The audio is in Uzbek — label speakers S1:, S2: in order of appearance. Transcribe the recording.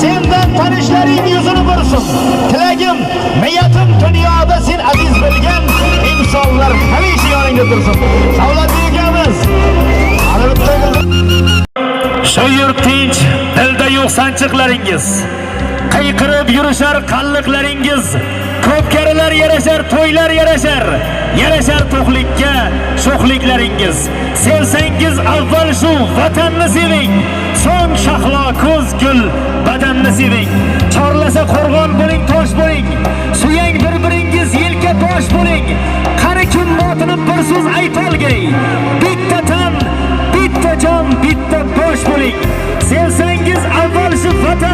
S1: Sendan tanishlaring yuzini ko'rsin. Tilagim, niyatim dunyoda sen aziz bilgan insonlar hamisha yoningda tursin. Savlat egamiz.
S2: Shu yurt tinch, dilda yo'q sanchiqlaringiz. Qayqirib yurishar qalliqlaringiz. Ko'pkarilar yarashar, to'ylar yarashar. Yarashar to'qlikka, sho'xliklaringiz. Sevsangiz avval shu vatanni seving. So'ng shahlo ko'z gul badanni seving. Chorlasa qo'rg'on bo'ling, tosh bo'ling. Suyang bir-biringiz yelka bosh bo'ling. Qani kim motinib bir so'z aytolgay. Bitta tan, bitta jon, bitta bosh bo'ling. Sevsangiz avval shu vatan